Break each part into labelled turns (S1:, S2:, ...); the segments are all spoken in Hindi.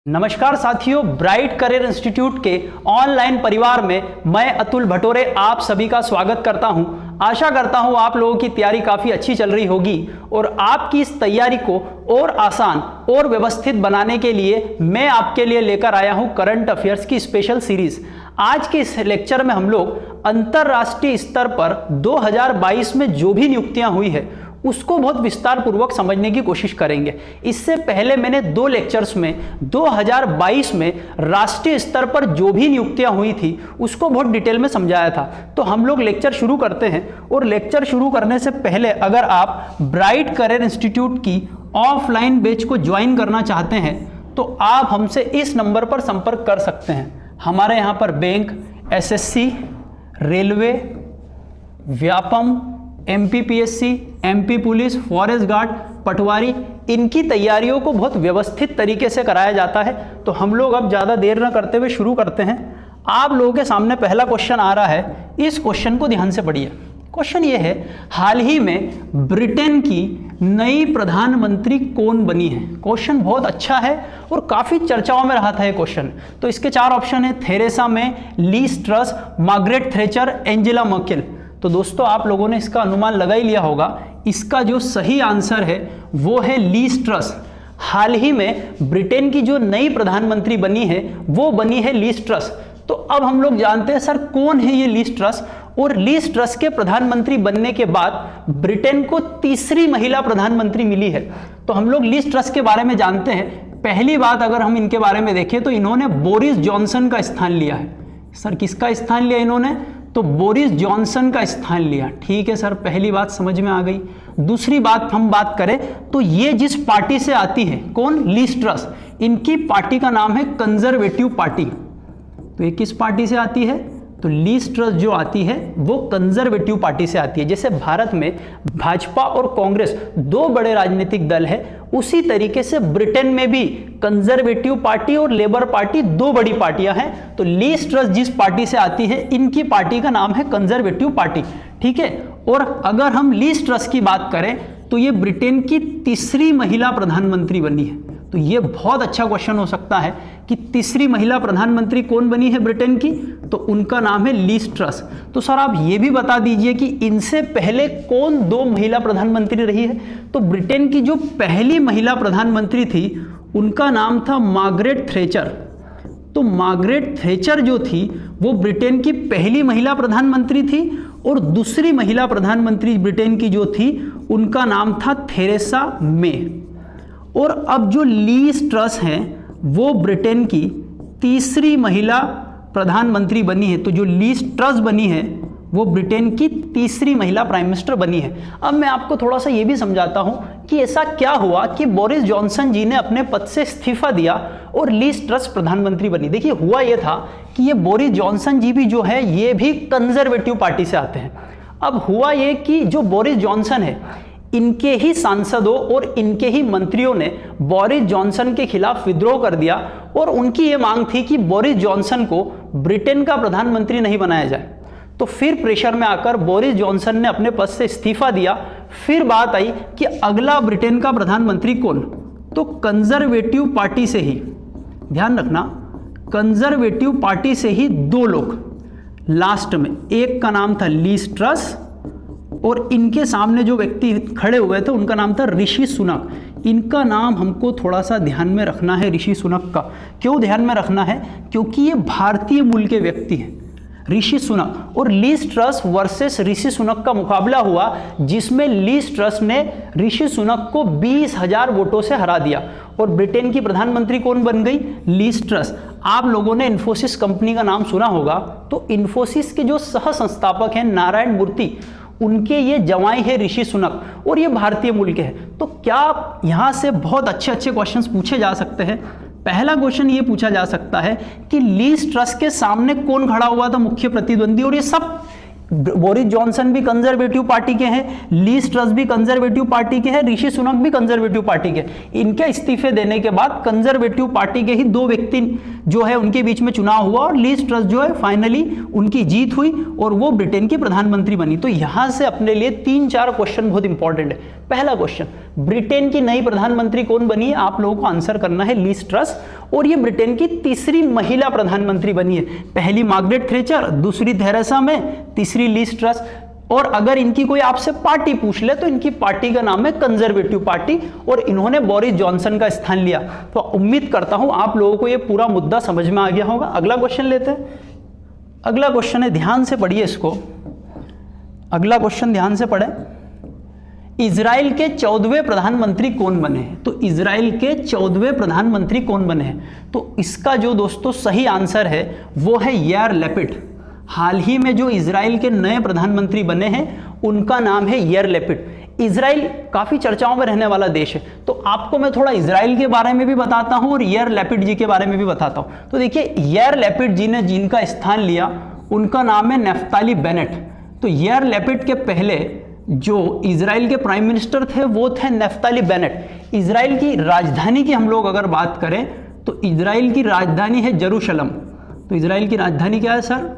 S1: नमस्कार साथियों, ब्राइट करियर इंस्टीट्यूट के ऑनलाइन परिवार में मैं अतुल भटोरे आप सभी का स्वागत करता हूं। आशा करता हूं आप लोगों की तैयारी काफ़ी अच्छी चल रही होगी और आपकी इस तैयारी को और आसान और व्यवस्थित बनाने के लिए मैं आपके लिए लेकर आया हूं करंट अफेयर्स की स्पेशल सीरीज। आज के इस लेक्चर में हम लोग अंतर्राष्ट्रीय स्तर पर 2022 में जो भी नियुक्तियां हुई है उसको बहुत विस्तार पूर्वक समझने की कोशिश करेंगे। इससे पहले मैंने 2 लेक्चर्स में 2022 में राष्ट्रीय स्तर पर जो भी नियुक्तियां हुई थी उसको बहुत डिटेल में समझाया था। तो हम लोग लेक्चर शुरू करते हैं और लेक्चर शुरू करने से पहले अगर आप ब्राइट करियर इंस्टीट्यूट की ऑफलाइन बैच को ज्वाइन करना चाहते हैं तो आप हमसे इस नंबर पर संपर्क कर सकते हैं। हमारे यहाँ पर bank, SSC, railway, Vyapam, MPPSC, MP police, forest guard, patwari, इनकी तैयारियों को बहुत व्यवस्थित तरीके से कराया जाता है। तो हम लोग अब ज़्यादा देर न करते हुए शुरू करते हैं। आप लोगों के सामने पहला क्वेश्चन आ रहा है, इस क्वेश्चन को ध्यान से पढ़िए। क्वेश्चन ये है, हाल ही में ब्रिटेन की नई प्रधानमंत्री कौन बनी है? क्वेश्चन बहुत अच्छा है और काफ़ी चर्चाओं में रहा था ये क्वेश्चन। तो इसके 4 ऑप्शन है, Theresa May, lease truss, Margaret Thatcher, Angela Merkel. तो दोस्तों आप लोगों ने इसका अनुमान लगा ही लिया होगा। इसका जो सही आंसर है वो है लीज ट्रस। हाल ही में ब्रिटेन की जो नई प्रधानमंत्री बनी है वो बनी है लीज ट्रस। तो अब हम लोग जानते हैं सर कौन है ये लीज ट्रस, और लीज ट्रस के प्रधानमंत्री बनने के बाद ब्रिटेन को तीसरी महिला प्रधानमंत्री मिली है। तो हम लोग लीज ट्रस के बारे में जानते हैं। पहली बात अगर हम इनके बारे में देखें तो इन्होंने बोरिस जॉनसन का स्थान लिया है। सर किसका स्थान लिया इन्होंने? तो बोरिस जॉनसन का स्थान लिया। ठीक है सर, पहली बात समझ में आ गई। दूसरी बात हम बात करें तो ये जिस पार्टी से आती है, कौन? Lease truss. इनकी पार्टी का नाम है कंजर्वेटिव पार्टी। तो ये किस पार्टी से आती है? तो लीज ट्रस जो आती है वो कंजर्वेटिव पार्टी से आती है। जैसे भारत में भाजपा और कांग्रेस 2 बड़े राजनीतिक दल है, उसी तरीके से ब्रिटेन में भी कंजर्वेटिव पार्टी और लेबर पार्टी 2 बड़ी पार्टियां हैं। तो लीज ट्रस जिस पार्टी से आती है इनकी पार्टी का नाम है कंजर्वेटिव पार्टी। ठीक है। और अगर हम लीज ट्रस की बात करें तो ये ब्रिटेन की तीसरी महिला प्रधानमंत्री बनी है। तो ये बहुत अच्छा क्वेश्चन हो सकता है कि तीसरी महिला प्रधानमंत्री कौन बनी है ब्रिटेन की? तो उनका नाम है लीज ट्रस। तो सर आप ये भी बता दीजिए कि इनसे पहले कौन 2 महिला प्रधानमंत्री रही है? तो ब्रिटेन की जो पहली महिला प्रधानमंत्री थी उनका नाम था मार्गरेट थैचर। तो मार्गरेट थैचर जो थी वो ब्रिटेन की पहली महिला प्रधानमंत्री थी, और दूसरी महिला प्रधानमंत्री ब्रिटेन की जो थी उनका नाम था थेरेसा मे। और अब जो लीज ट्रस हैं वो ब्रिटेन की तीसरी महिला प्रधानमंत्री बनी है। तो जो लीज ट्रस बनी है वो ब्रिटेन की तीसरी महिला प्राइम मिनिस्टर बनी है। अब मैं आपको थोड़ा सा ये भी समझाता हूं कि ऐसा क्या हुआ कि बोरिस जॉनसन जी ने अपने पद से इस्तीफा दिया और लीज ट्रस प्रधानमंत्री बनी। देखिए हुआ ये था कि ये बोरिस जॉनसन जी भी जो है ये भी कंजर्वेटिव पार्टी से आते हैं। अब हुआ ये कि जो बोरिस जॉनसन है इनके ही सांसदों और इनके ही मंत्रियों ने बोरिस जॉनसन के खिलाफ विद्रोह कर दिया, और उनकी ये मांग थी कि बोरिस जॉनसन को ब्रिटेन का प्रधानमंत्री नहीं बनाया जाए। तो फिर प्रेशर में आकर बोरिस जॉनसन ने अपने पद से इस्तीफा दिया। फिर बात आई कि अगला ब्रिटेन का प्रधानमंत्री कौन? तो कंजर्वेटिव पार्टी से ही, ध्यान रखना, कंजर्वेटिव पार्टी से ही 2 लोग लास्ट में, एक का नाम था लीज ट्रस और इनके सामने जो व्यक्ति खड़े हुए थे उनका नाम था ऋषि सुनक। इनका नाम हमको थोड़ा सा ध्यान में रखना है। ऋषि सुनक का क्यों ध्यान में रखना है? क्योंकि ये भारतीय मूल के व्यक्ति हैं, ऋषि सुनक। और lease truss versus Rishi Sunak का मुकाबला हुआ जिसमें लीज ट्रस ने ऋषि सुनक को 20,000 वोटों से हरा दिया, और ब्रिटेन की प्रधानमंत्री कौन बन गई? Lease truss. आप लोगों ने इन्फोसिस कंपनी का नाम सुना होगा। तो इन्फोसिस के जो सह संस्थापक हैं नारायण मूर्ति, उनके ये जवाई है ऋषि सुनक, और ये भारतीय मूल के हैं। तो क्या यहाँ से बहुत अच्छे अच्छे क्वेश्चंस पूछे जा सकते हैं। पहला क्वेश्चन ये पूछा जा सकता है कि लीज ट्रस के सामने कौन खड़ा हुआ था मुख्य प्रतिद्वंदी? और ये सब बोरिस जॉनसन भी कंजर्वेटिव पार्टी के हैं, लीज ट्रस भी कंजर्वेटिव पार्टी के हैं, ऋषि सुनक भी कंजर्वेटिव पार्टी के। इनके इस्तीफे देने के बाद कंजर्वेटिव पार्टी के ही 2 व्यक्ति जो है उनके बीच में चुनाव हुआ और लीज ट्रस जो है फाइनली उनकी जीत हुई और वो ब्रिटेन की प्रधानमंत्री बनी। तो यहां से अपने लिए 3-4 क्वेश्चन बहुत इंपॉर्टेंट है। पहला क्वेश्चन, ब्रिटेन की नई प्रधानमंत्री कौन बनी है? आप लोगों को आंसर करना है लीज ट्रस, और ये ब्रिटेन की तीसरी महिला प्रधानमंत्री बनी है। पहली मार्गरेट थैचर, दूसरी थेरेसा मे, तीसरी लीज ट्रस। और अगर इनकी कोई आपसे पार्टी पूछ ले तो इनकी पार्टी का नाम है कंजर्वेटिव पार्टी, और इन्होंने बोरिस जॉनसन का स्थान लिया। तो उम्मीद करता हूं आप लोगों को यह पूरा मुद्दा समझ में आ गया होगा। अगला क्वेश्चन लेते हैं। अगला क्वेश्चन है, ध्यान से पढ़िए इसको। अगला क्वेश्चन ध्यान से पढ़े। इजराइल के 14वें प्रधानमंत्री कौन बने हैं? तो इजराइल के 14वें प्रधानमंत्री कौन बने हैं? तो इसका जो दोस्तों सही आंसर है वो है यार लैपिड। हाल ही में जो इजराइल के नए प्रधानमंत्री बने हैं उनका नाम है यार लैपिड। इजराइल काफी चर्चाओं में रहने वाला देश है, तो आपको मैं थोड़ा इजराइल के बारे में भी बताता हूं और यार लैपिड जी के बारे में भी बताता हूं। तो देखिए, यार लैपिड जी ने जिनका स्थान लिया उनका नाम है नफ्ताली बेनेट। तो यार लैपिड के पहले जो इजराइल के प्राइम मिनिस्टर थे वो थे नफ्ताली बेनेट। इजराइल की राजधानी की हम लोग अगर बात करें तो इजराइल की राजधानी है जेरूशलम। तो इजराइल की राजधानी क्या है सर?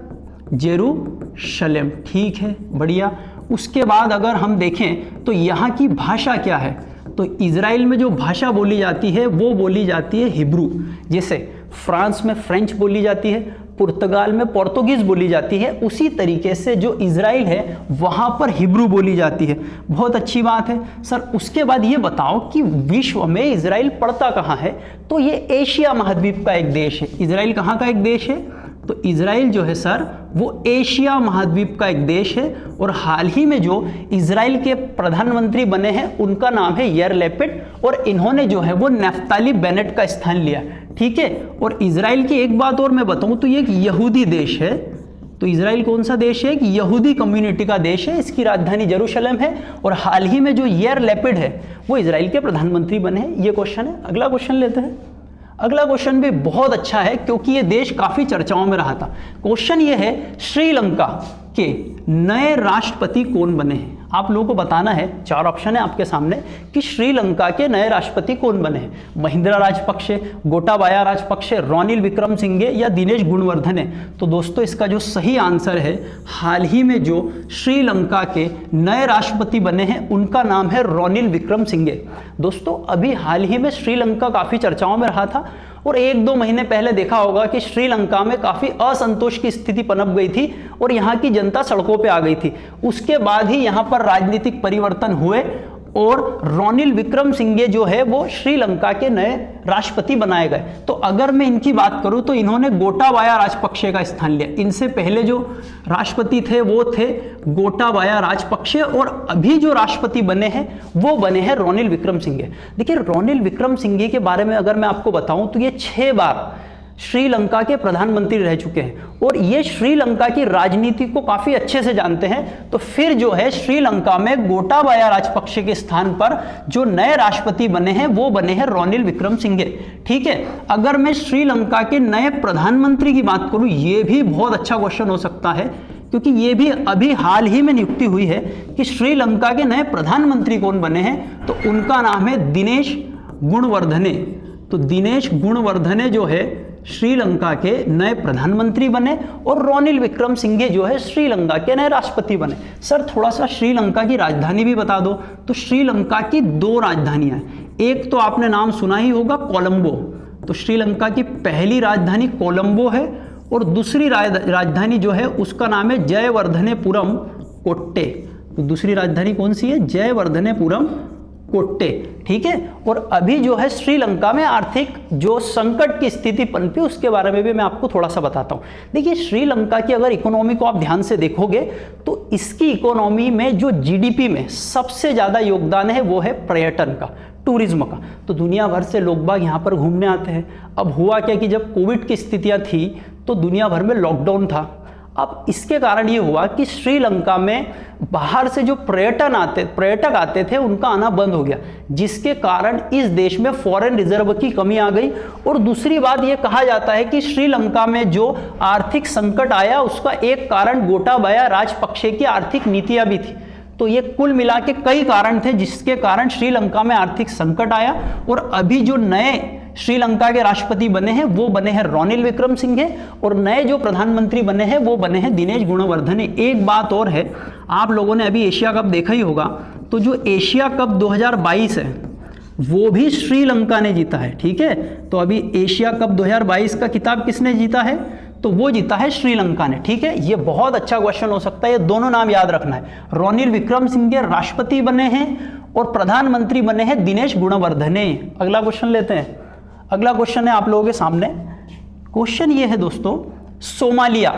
S1: जेरूशलेम। ठीक है, बढ़िया। उसके बाद अगर हम देखें तो यहाँ की भाषा क्या है? तो इजराइल में जो भाषा बोली जाती है वो बोली जाती है हिब्रू। जैसे फ्रांस में फ्रेंच बोली जाती है, पुर्तगाल में पोर्तुगीज बोली जाती है, उसी तरीके से जो इजराइल है वहाँ पर हिब्रू बोली जाती है। बहुत अच्छी बात है सर। उसके बाद ये बताओ कि विश्व में इजराइल पड़ता कहाँ है? तो ये एशिया महाद्वीप का एक देश है। इजराइल कहाँ का एक देश है? तो इजराइल जो है सर वो एशिया महाद्वीप का एक देश है। और हाल ही में जो इजराइल के प्रधानमंत्री बने हैं उनका नाम है यार लैपिड, और इन्होंने जो है वो नफ्ताली बेनेट का स्थान लिया। ठीक है। और इजराइल की एक बात और मैं बताऊं तो ये एक यहूदी देश है। तो इजराइल कौन सा देश है? एक यहूदी कम्युनिटी का देश है। इसकी राजधानी जेरूशलेम है, और हाल ही में जो यार लैपिड है वो इजराइल के प्रधानमंत्री बने हैं। ये क्वेश्चन है। अगला क्वेश्चन लेते हैं। अगला क्वेश्चन भी बहुत अच्छा है क्योंकि ये देश काफी चर्चाओं में रहा था। क्वेश्चन ये है, श्रीलंका के नए राष्ट्रपति कौन बने हैं? आप लोगों को बताना है, 4 ऑप्शन है आपके सामने कि श्रीलंका के नए राष्ट्रपति कौन बने हैं। महिंद्रा राजपक्षे, गोटाबाया राजपक्षे, रॉनिल विक्रमसिंघे या दिनेश गुणवर्धने। तो दोस्तों इसका जो सही आंसर है, हाल ही में जो श्रीलंका के नए राष्ट्रपति बने हैं उनका नाम है रॉनिल विक्रमसिंघे। दोस्तों अभी हाल ही में श्रीलंका काफी चर्चाओं में रहा था, और 1-2 महीने पहले देखा होगा कि श्रीलंका में काफी असंतोष की स्थिति पनप गई थी और यहाँ की जनता सड़कों पे आ गई थी। उसके बाद ही यहाँ पर राजनीतिक परिवर्तन हुए और रॉनिल विक्रमसिंघे जो है वो श्रीलंका के नए राष्ट्रपति बनाए गए। तो अगर मैं इनकी बात करूं तो इन्होंने गोटाबाया राजपक्षे का स्थान लिया। इनसे पहले जो राष्ट्रपति थे वो थे गोटाबाया राजपक्षे, और अभी जो राष्ट्रपति बने हैं वो बने हैं रॉनिल विक्रमसिंघे। देखिए, रॉनिल विक्रमसिंघे के बारे में अगर मैं आपको बताऊं तो ये 6 बार श्रीलंका के प्रधानमंत्री रह चुके हैं और ये श्रीलंका की राजनीति को काफी अच्छे से जानते हैं। तो फिर जो है श्रीलंका में गोटाबाया राजपक्षे के स्थान पर जो नए राष्ट्रपति बने हैं वो बने हैं रॉनिल विक्रमसिंघे। ठीक है। अगर मैं श्रीलंका के नए प्रधानमंत्री की बात करूं, ये भी बहुत अच्छा क्वेश्चन हो सकता है क्योंकि ये भी अभी हाल ही में नियुक्ति हुई है कि श्रीलंका के नए प्रधानमंत्री कौन बने हैं। तो उनका नाम है दिनेश गुणवर्धने। तो दिनेश गुणवर्धने जो है श्रीलंका के नए प्रधानमंत्री बने और रॉनिल विक्रमसिंघे जो है श्रीलंका के नए राष्ट्रपति बने। सर थोड़ा सा श्रीलंका की राजधानी भी बता दो। तो श्रीलंका की 2 राजधानियां हैं। एक तो आपने नाम सुना ही होगा, कोलंबो। तो श्रीलंका की पहली राजधानी कोलंबो है और दूसरी राजधानी जो है उसका नाम है जयवर्धनेपुरम कोट्टे। तो दूसरी राजधानी कौन सी है? जयवर्धनेपुरम कोट्टे। ठीक है। और अभी जो है श्रीलंका में आर्थिक जो संकट की स्थिति पनपी उसके बारे में भी मैं आपको थोड़ा सा बताता हूं। देखिए, श्रीलंका की अगर इकोनॉमी को आप ध्यान से देखोगे तो इसकी इकोनॉमी में जो जीडीपी में सबसे ज्यादा योगदान है वो है पर्यटन का, टूरिज्म का। तो दुनिया भर से लोग बाग यहाँ पर घूमने आते हैं। अब हुआ क्या कि जब कोविड की स्थितियां थी तो दुनिया भर में लॉकडाउन था। अब इसके कारण ये हुआ कि श्रीलंका में बाहर से जो पर्यटक आते थे उनका आना बंद हो गया, जिसके कारण इस देश में फॉरेन रिजर्व की कमी आ गई। और दूसरी बात ये कहा जाता है कि श्रीलंका में जो आर्थिक संकट आया उसका एक कारण गोटाबाया राजपक्षे की आर्थिक नीतियां भी थी। तो ये कुल मिला के कई कारण थे जिसके कारण श्रीलंका में आर्थिक संकट आया। और अभी जो नए श्रीलंका के राष्ट्रपति बने हैं वो बने हैं रानिल विक्रमसिंघे, और नए जो प्रधानमंत्री बने हैं वो बने हैं दिनेश गुणवर्धने। एक बात और है, आप लोगों ने अभी एशिया कप देखा ही होगा, तो जो एशिया कप 2022 है वो भी श्रीलंका ने जीता है। ठीक है, तो अभी एशिया कप 2022 का खिताब किसने जीता है, तो वो जीता है श्रीलंका ने। ठीक है, ये बहुत अच्छा क्वेश्चन हो सकता है, ये दोनों नाम याद रखना है। रानिल विक्रमसिंघे राष्ट्रपति बने हैं और प्रधानमंत्री बने हैं दिनेश गुणवर्धने। अगला क्वेश्चन लेते हैं। अगला क्वेश्चन है आप लोगों के सामने। क्वेश्चन ये है दोस्तों, सोमालिया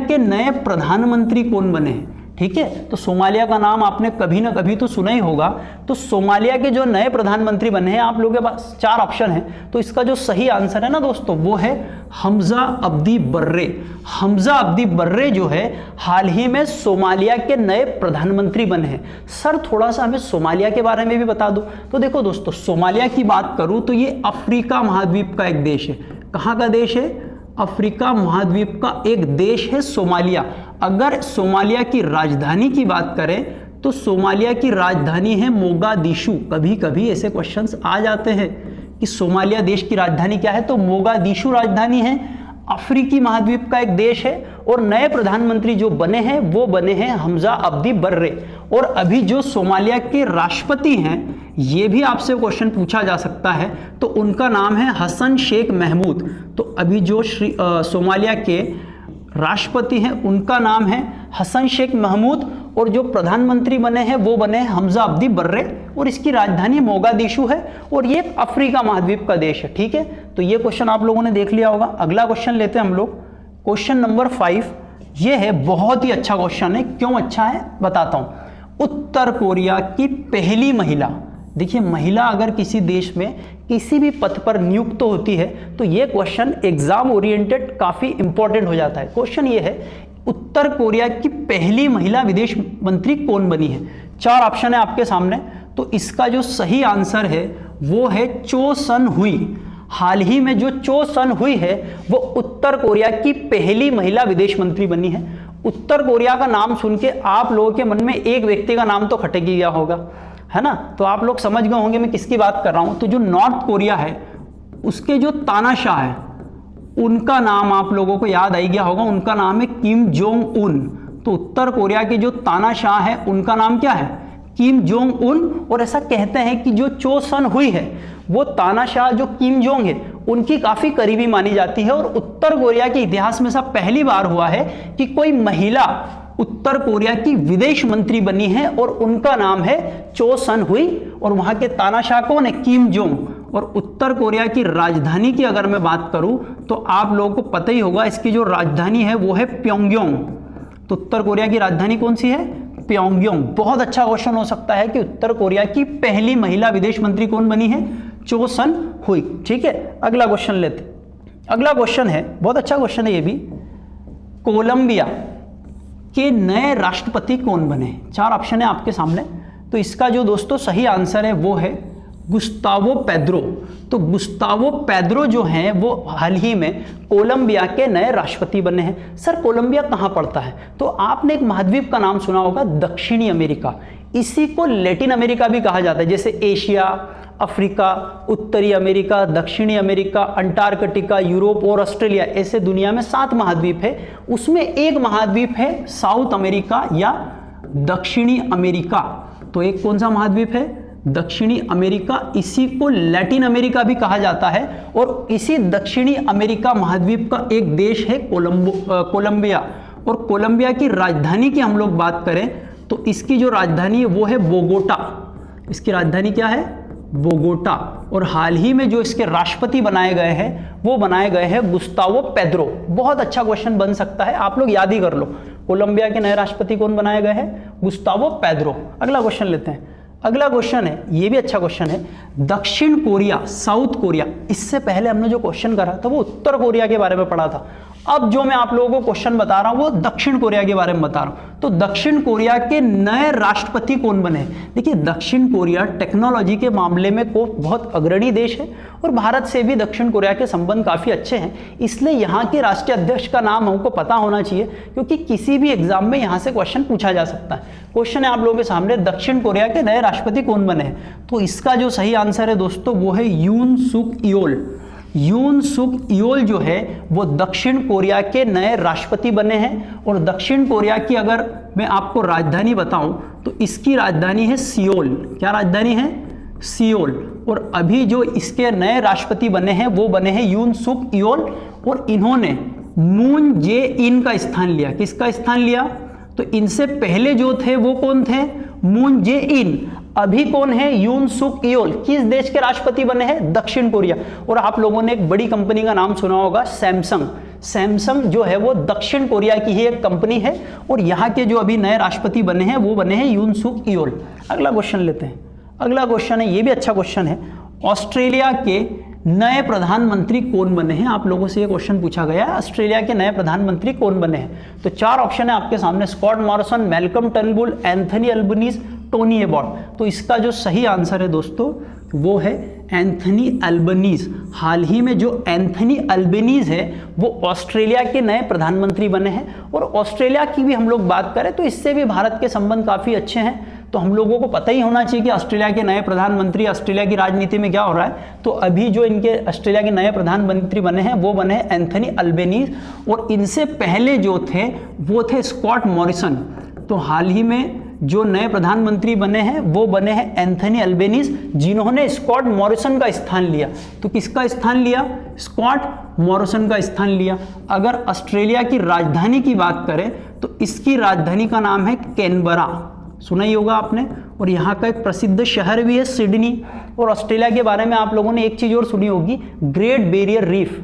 S1: के नए प्रधानमंत्री कौन बने हैं। ठीक है, तो सोमालिया का नाम आपने कभी ना कभी तो सुना ही होगा। तो सोमालिया के जो नए प्रधानमंत्री बने हैं, आप लोगों के पास 4 ऑप्शन है, तो इसका जो सही आंसर है ना दोस्तों वो है हमजा अब्दी बर्रे। हमजा अब्दी बर्रे जो है हाल ही में सोमालिया के नए प्रधानमंत्री बने हैं। सर थोड़ा सा हमें सोमालिया के बारे में भी बता दो। तो देखो दोस्तों, सोमालिया की बात करूं तो ये अफ्रीका महाद्वीप का एक देश है। कहाँ का देश है, अफ्रीका महाद्वीप का एक देश है सोमालिया। अगर सोमालिया की राजधानी की बात करें तो सोमालिया की राजधानी है मोगादिशु। कभी कभी ऐसे क्वेश्चंस आ जाते हैं कि सोमालिया देश की राजधानी क्या है, तो मोगादिशु राजधानी है। अफ्रीकी महाद्वीप का एक देश है और नए प्रधानमंत्री जो बने हैं वो बने हैं हमजा अब्दी बर्रे। और अभी जो सोमालिया के राष्ट्रपति हैं, ये भी आपसे क्वेश्चन पूछा जा सकता है, तो उनका नाम है हसन शेख महमूद। तो अभी जो सोमालिया के राष्ट्रपति हैं उनका नाम है हसन शेख महमूद, और जो प्रधानमंत्री बने हैं वो बने हैं हमजा अब्दी बर्रे, और इसकी राजधानी मोगादिशु है, और ये अफ्रीका महाद्वीप का देश है। ठीक है, तो ये क्वेश्चन आप लोगों ने देख लिया होगा। अगला क्वेश्चन लेते हैं हम लोग, क्वेश्चन नंबर 5। ये है बहुत ही अच्छा क्वेश्चन है। क्यों अच्छा है बताता हूं। उत्तर कोरिया की पहली महिला, देखिए महिला अगर किसी देश में किसी भी पद पर नियुक्त होती है तो ये क्वेश्चन एग्जाम ओरिएंटेड काफी इंपॉर्टेंट हो जाता है। क्वेश्चन ये है, उत्तर कोरिया की पहली महिला विदेश मंत्री कौन बनी है। 4 ऑप्शन है आपके सामने, तो इसका जो सही आंसर है वो है चो सन हुई। हाल ही में जो चो सन हुई है वो उत्तर कोरिया की पहली महिला विदेश मंत्री बनी है। उत्तर कोरिया का नाम सुन के आप लोगों के मन में एक व्यक्ति का नाम तो खटक ही गया होगा, है ना। तो आप लोग समझ गए होंगे मैं किसकी बात कर रहा हूं। तो जो नॉर्थ कोरिया है उसके जो तानाशाह है उनका नाम आप लोगों को याद आ गया होगा, उनका नाम है किम जोंग उन। तो उत्तर कोरिया के जो तानाशाह है उनका नाम क्या है, किम जोंग उन। और ऐसा कहते हैं कि जो चो सन हुई है वो तानाशाह जो किम जोंग है उनकी काफी करीबी मानी जाती है। और उत्तर कोरिया के इतिहास में सब पहली बार हुआ है कि कोई महिला उत्तर कोरिया की विदेश मंत्री बनी है और उनका नाम है चो सन हुई, और वहां के तानाशाह कौन है, किम जोंग। और उत्तर कोरिया की राजधानी की अगर मैं बात करूं तो आप लोगों को पता ही होगा, इसकी जो राजधानी है वो है प्योंगयांग। तो उत्तर कोरिया की राजधानी कौन सी है, प्योंगयांग। बहुत अच्छा क्वेश्चन हो सकता है कि उत्तर कोरिया की पहली महिला विदेश मंत्री कौन बनी है, चो सन हुई। ठीक है, अगला क्वेश्चन लेते। अगला क्वेश्चन है, बहुत अच्छा क्वेश्चन है ये भी, कोलंबिया के नए राष्ट्रपति कौन बने। 4 ऑप्शन है आपके सामने, तो इसका जो दोस्तों सही आंसर है वो है गुस्तावो पेद्रो। तो गुस्तावो पेद्रो जो हैं वो हाल ही में कोलंबिया के नए राष्ट्रपति बने हैं। सर कोलंबिया कहाँ पड़ता है, तो आपने एक महाद्वीप का नाम सुना होगा, दक्षिणी अमेरिका। इसी को लैटिन अमेरिका भी कहा जाता है, जैसे एशिया, अफ्रीका, उत्तरी अमेरिका, दक्षिणी अमेरिका, अंटार्कटिका, यूरोप और ऑस्ट्रेलिया, ऐसे दुनिया में 7 महाद्वीप है। उसमें एक महाद्वीप है साउथ अमेरिका या दक्षिणी अमेरिका। तो एक कौन सा महाद्वीप है, दक्षिणी अमेरिका। इसी को लैटिन अमेरिका भी कहा जाता है। और इसी दक्षिणी अमेरिका महाद्वीप का एक देश है कोलंबिया। और कोलंबिया की राजधानी की हम लोग बात करें तो इसकी जो राजधानी है वो है बोगोटा। इसकी राजधानी क्या है, बोगोटा। और हाल ही में जो इसके राष्ट्रपति बनाए गए हैं वो बनाए गए हैं गुस्तावो पेद्रो। बहुत अच्छा क्वेश्चन बन सकता है, आप लोग याद ही कर लो। कोलंबिया के नए राष्ट्रपति कौन बनाए गए हैं, गुस्तावो पेद्रो। अगला क्वेश्चन लेते हैं। अगला क्वेश्चन है, ये भी अच्छा क्वेश्चन है, दक्षिण कोरिया, साउथ कोरिया। इससे पहले हमने जो क्वेश्चन करा था वो उत्तर कोरिया के बारे में पढ़ा था। अब जो मैं आप लोगों को क्वेश्चन बता रहा हूं वो दक्षिण कोरिया के बारे में बता रहा हूं। तो दक्षिण कोरिया के नए राष्ट्रपति कौन बने। देखिए दक्षिण कोरिया टेक्नोलॉजी के मामले में को बहुत अग्रणी देश है और भारत से भी दक्षिण कोरिया के संबंध काफी अच्छे हैं। इसलिए यहाँ के राष्ट्रीय अध्यक्ष का नाम हमको पता होना चाहिए, क्योंकि किसी भी एग्जाम में यहाँ से क्वेश्चन पूछा जा सकता है। क्वेश्चन है आप लोगों के सामने, दक्षिण कोरिया के नए राष्ट्रपति कौन बने हैं? तो इसका जो सही आंसर है दोस्तों वो है यून सुक योल। यून सुक योल जो है वो दक्षिण कोरिया के नए राष्ट्रपति बने हैं। और दक्षिण कोरिया की अगर मैं आपको राजधानी बताऊं तो इसकी राजधानी है सियोल। क्या राजधानी है? सियोल। और अभी जो इसके नए राष्ट्रपति बने हैं वो बने हैं यून सुक योल, और इन्होंने मून जे इन का स्थान लिया। किसका स्थान लिया? तो इनसे पहले जो थे वो कौन थे? मून जे इन। अभी कौन है? यून सुक योल। किस देश के राष्ट्रपति बने हैं? दक्षिण कोरिया। और आप लोगों ने एक बड़ी कंपनी का नाम सुना होगा, सैमसंग। सैमसंग जो है वो दक्षिण कोरिया की ही एक कंपनी है, और यहाँ के जो अभी नए राष्ट्रपति बने हैं वो बने हैं यून सुक योल। अगला क्वेश्चन लेते हैं। अगला क्वेश्चन है, ये भी अच्छा क्वेश्चन है। ऑस्ट्रेलिया के नए प्रधानमंत्री कौन बने हैं? आप लोगों से ये क्वेश्चन पूछा गया है, ऑस्ट्रेलिया के नए प्रधानमंत्री कौन बने हैं? तो 4 ऑप्शन है आपके सामने, Scott Morrison, Malcolm Turnbull, Anthony Albanese, Tony Abbott. तो इसका जो सही आंसर है दोस्तों वो है एंथनी अल्बनीज। हाल ही में जो एंथनी अल्बनीज है वो ऑस्ट्रेलिया के नए प्रधानमंत्री बने हैं। और ऑस्ट्रेलिया की भी हम लोग बात करें तो इससे भी भारत के संबंध काफ़ी अच्छे हैं, तो हम लोगों को पता ही होना चाहिए कि ऑस्ट्रेलिया के नए प्रधानमंत्री, ऑस्ट्रेलिया की राजनीति में क्या हो रहा है। तो अभी जो इनके ऑस्ट्रेलिया के नए प्रधानमंत्री बने हैं वो बने हैं एंथनी अल्बनीज, और इनसे पहले जो थे वो थे स्कॉट मॉरिसन। तो हाल ही में जो नए प्रधानमंत्री बने हैं वो बने हैं एंथनी अल्बनीज, जिन्होंने स्कॉट मॉरिसन का स्थान लिया। तो किसका स्थान लिया? स्कॉट मॉरिसन का स्थान लिया। अगर ऑस्ट्रेलिया की राजधानी की बात करें तो इसकी राजधानी का नाम है कैनबरा, सुना ही होगा आपने। और यहाँ का एक प्रसिद्ध शहर भी है सिडनी। और ऑस्ट्रेलिया के बारे में आप लोगों ने एक चीज़ और सुनी होगी, ग्रेट बैरियर रीफ।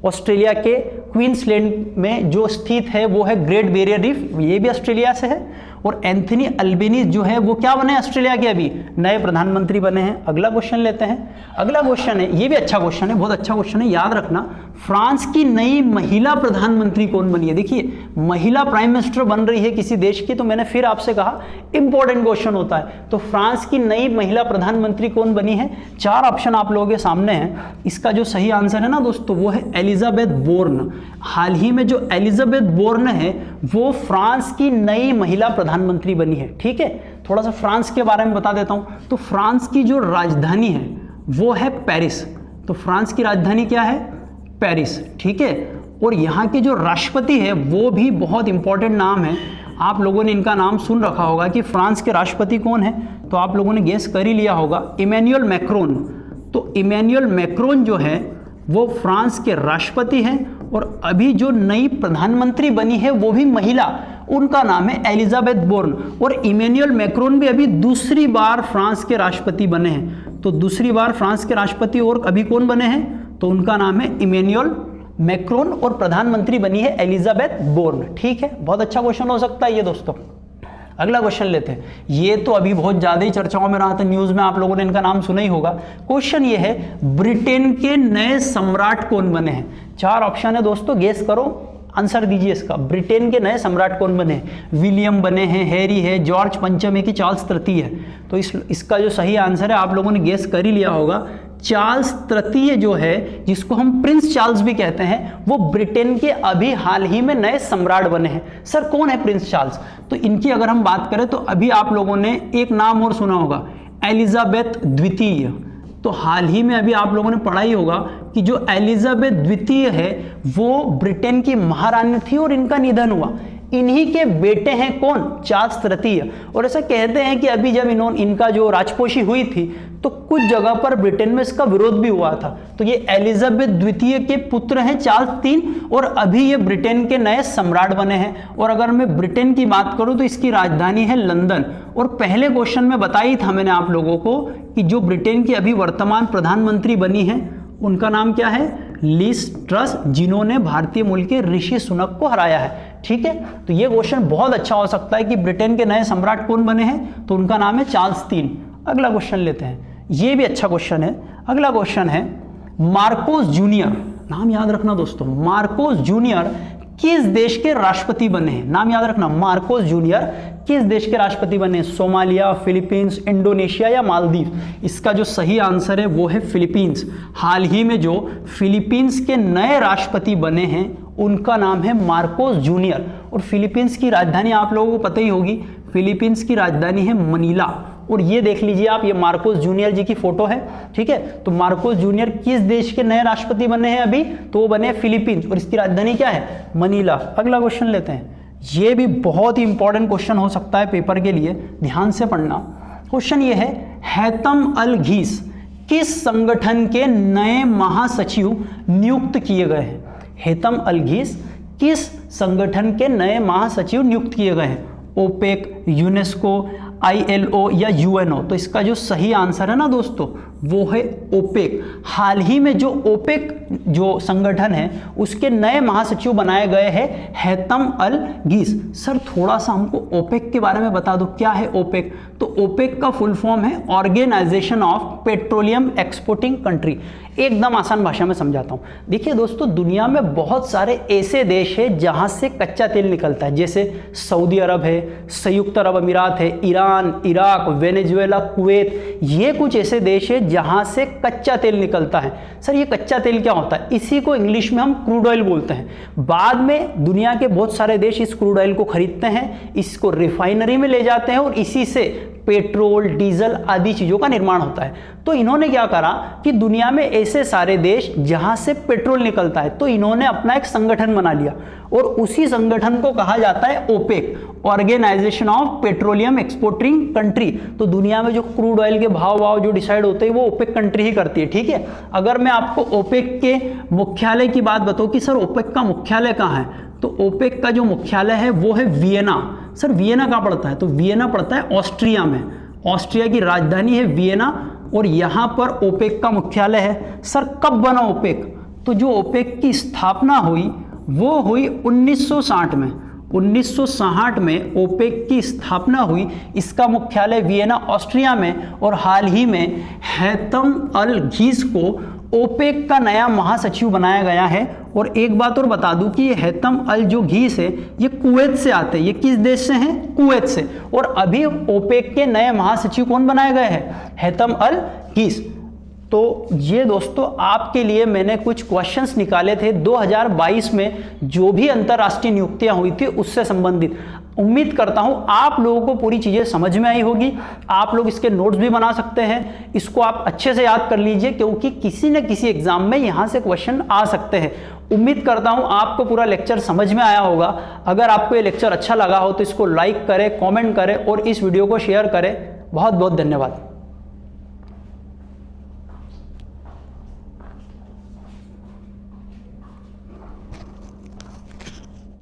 S1: ऑस्ट्रेलिया के क्वींसलैंड में जो स्थित है वो है ग्रेट बैरियर रीफ, ये भी ऑस्ट्रेलिया से है। और एंथनी अल्बनीज जो है वो क्या बने हैं? ऑस्ट्रेलिया के अभी नए प्रधानमंत्री बने हैं। अगला क्वेश्चन लेते हैं। अगला क्वेश्चन है, ये भी अच्छा क्वेश्चन है, बहुत अच्छा क्वेश्चन है, याद रखना। फ्रांस की नई महिला प्रधानमंत्री कौन बनी है? देखिए, महिला प्राइम मिनिस्टर बन रही है किसी देश की, तो मैंने फिर आपसे कहा इंपॉर्टेंट क्वेश्चन होता है। तो फ्रांस की नई महिला प्रधानमंत्री कौन बनी है? 4 ऑप्शन आप लोगों के सामने हैं। इसका जो सही आंसर है ना दोस्तों वो है एलिजाबेथ बोर्न। हाल ही में जो एलिजाबेथ बोर्न है वो फ्रांस की नई महिला प्रधानमंत्री बनी है। ठीक है, थोड़ा सा फ्रांस के बारे में बता देता हूं। तो फ्रांस की जो राजधानी है वो है पेरिस। तो फ्रांस की राजधानी क्या है? पेरिस। ठीक है, और यहाँ के जो राष्ट्रपति है वो भी बहुत इंपॉर्टेंट नाम है। आप लोगों ने इनका नाम सुन रखा होगा कि फ्रांस के राष्ट्रपति कौन है, तो आप लोगों ने गेस कर ही लिया होगा, इमैनुअल मैक्रोन। तो इमैनुअल मैक्रोन जो है वो फ्रांस के राष्ट्रपति हैं, और अभी जो नई प्रधानमंत्री बनी है वो भी महिला, उनका नाम है एलिजाबेथ बोर्न। और इमैनुअल मैक्रोन भी अभी दूसरी बार फ्रांस के राष्ट्रपति बने हैं। तो दूसरी बार फ्रांस के राष्ट्रपति और अभी कौन बने हैं? तो उनका नाम है इमैनुअल मैक्रोन, और प्रधानमंत्री बनी है एलिजाबेथ बोर्न। ठीक है, बहुत अच्छा क्वेश्चन हो सकता है ये दोस्तों। अगला क्वेश्चन लेते हैं। ये तो अभी बहुत ज़्यादा ही चर्चाओं में रहा था, न्यूज़ में आप लोगों ने इनका नाम सुना ही होगा। क्वेश्चन ये है, ब्रिटेन के नए सम्राट कौन बने हैं? 4 ऑप्शन है दोस्तों, गेस करो, आंसर दीजिए इसका। ब्रिटेन के नए सम्राट कौन बने हैं? विलियम बने हैं, हैरी है, जॉर्ज पंचम है कि चार्ल्स तृतीय है? तो इसका जो सही आंसर है आप लोगों ने गेस कर ही लिया होगा, चार्ल्स तृतीय जो है, जिसको हम प्रिंस चार्ल्स भी कहते हैं, वो ब्रिटेन के अभी हाल ही में नए सम्राट बने हैं। सर कौन है प्रिंस चार्ल्स? तो इनकी अगर हम बात करें तो अभी आप लोगों ने एक नाम और सुना होगा, एलिजाबेथ द्वितीय। तो हाल ही में अभी आप लोगों ने पढ़ा ही होगा कि जो एलिजाबेथ द्वितीय है वो ब्रिटेन की महारानी थी और इनका निधन हुआ। इन्हीं के बेटे हैं कौन? चार्ल्स तृतीय। और ऐसा कहते हैं कि अभी जब इनका जो राजपोशी हुई थी तो कुछ जगह पर ब्रिटेन में इसका विरोध भी हुआ था। तो ये एलिजाबेथ द्वितीय के पुत्र हैं चार्ल्स 3, और अभी ये ब्रिटेन के नए सम्राट बने हैं। और अगर मैं ब्रिटेन की बात करूं तो इसकी राजधानी है लंदन। और पहले क्वेश्चन में बताया ही था मैंने आप लोगों को कि जो ब्रिटेन की अभी वर्तमान प्रधानमंत्री बनी है उनका नाम क्या है? लिज ट्रस, जिन्होंने भारतीय मूल के ऋषि सुनक को हराया है। ठीक है, तो ये क्वेश्चन बहुत अच्छा हो सकता है कि ब्रिटेन के नए सम्राट कौन बने हैं, तो उनका नाम है चार्ल्स 3। अगला क्वेश्चन लेते हैं, ये भी अच्छा क्वेश्चन है। अगला क्वेश्चन है, मार्कोस जूनियर, नाम याद रखना दोस्तों, मार्कोस जूनियर किस देश के राष्ट्रपति बने हैं? नाम याद रखना, मार्कोस जूनियर किस देश के राष्ट्रपति बने? सोमालिया, फिलीपींस, इंडोनेशिया या मालदीव? इसका जो सही आंसर है वो है फिलीपींस। हाल ही में जो फिलीपींस के नए राष्ट्रपति बने हैं उनका नाम है मार्कोस जूनियर। और फिलीपींस की राजधानी आप लोगों को पता ही होगी, फिलीपींस की राजधानी है मनीला। और ये देख लीजिए आप, ये मार्कोस जूनियर जी की फोटो है, ठीक है। तो मार्कोस जूनियर किस देश के नए राष्ट्रपति बने हैं अभी, तो वो बने फिलीपींस, और इसकी राजधानी क्या है, मनीला। अगला क्वेश्चन लेते हैं, ये भी बहुत ही इंपॉर्टेंट क्वेश्चन हो सकता है पेपर के लिए, ध्यान से पढ़ना। क्वेश्चन ये है, हैतम अल घीस किस संगठन के नए महासचिव नियुक्त किए गए हैं। हैतम अल घीस किस संगठन के नए महासचिव नियुक्त किए गए हैं, ओपेक, यूनेस्को, ILO या UNO। तो इसका जो सही आंसर है ना दोस्तों, वो है ओपेक। हाल ही में जो ओपेक जो संगठन है उसके नए महासचिव बनाए गए हैं हैतम अल घीस। सर थोड़ा सा हमको ओपेक के बारे में बता दो, क्या है ओपेक। तो ओपेक का फुल फॉर्म है organisation of petroleum exporting country. एकदम आसान भाषा में समझाता हूँ। देखिए दोस्तों, दुनिया में बहुत सारे ऐसे देश हैं जहाँ से कच्चा तेल निकलता है, जैसे सऊदी अरब है, संयुक्त अरब अमीरात है, ईरान, इराक, वेनेजुएला, कुवैत, ये कुछ ऐसे देश है जहाँ से कच्चा तेल निकलता है। सर ये कच्चा तेल क्या होता है, इसी को इंग्लिश में हम क्रूड ऑयल बोलते हैं। बाद में दुनिया के बहुत सारे देश इस क्रूड ऑयल को खरीदते हैं, इसको रिफाइनरी में ले जाते हैं और इसी से पेट्रोल, डीजल आदि चीज़ों का निर्माण होता है। तो इन्होंने क्या करा कि दुनिया में ऐसे सारे देश जहां से पेट्रोल निकलता है, तो इन्होंने अपना एक संगठन बना लिया और उसी संगठन को कहा जाता है OPEC, organisation of petroleum exporting country. तो दुनिया में जो क्रूड ऑयल के भाव जो डिसाइड होते हैं वो ओपेक कंट्री ही करती है, ठीक है। अगर मैं आपको ओपेक के मुख्यालय की बात बताऊं कि सर ओपेक का मुख्यालय कहाँ है, तो ओपेक का जो मुख्यालय है वो है वियना। सर वियना कहाँ पड़ता है, तो वियना पड़ता है ऑस्ट्रिया में। ऑस्ट्रिया की राजधानी है वियना और यहाँ पर ओपेक का मुख्यालय है। सर कब बना ओपेक, तो जो ओपेक की स्थापना हुई वो हुई 1960 में। 1960 में ओपेक की स्थापना हुई, इसका मुख्यालय वियना ऑस्ट्रिया में, और हाल ही में हैतम अल घीस को ओपेक का नया महासचिव बनाया गया है। और एक बात और बता दूं कि ये हैतम अल जो घीस है ये कुवैत से आते हैं। ये किस देश से हैं, कुवैत से। और अभी ओपेक के नए महासचिव कौन बनाए गए हैं, हैतम अल घीस। तो ये दोस्तों आपके लिए मैंने कुछ क्वेश्चंस निकाले थे 2022 में जो भी अंतर्राष्ट्रीय नियुक्तियां हुई थी उससे संबंधित। उम्मीद करता हूं आप लोगों को पूरी चीजें समझ में आई होगी। आप लोग इसके नोट्स भी बना सकते हैं, इसको आप अच्छे से याद कर लीजिए क्योंकि किसी न किसी एग्जाम में यहां से क्वेश्चन आ सकते हैं। उम्मीद करता हूं आपको पूरा लेक्चर समझ में आया होगा। अगर आपको ये लेक्चर अच्छा लगा हो तो इसको लाइक करें, कमेंट करें और इस वीडियो को शेयर करें। बहुत बहुत धन्यवाद।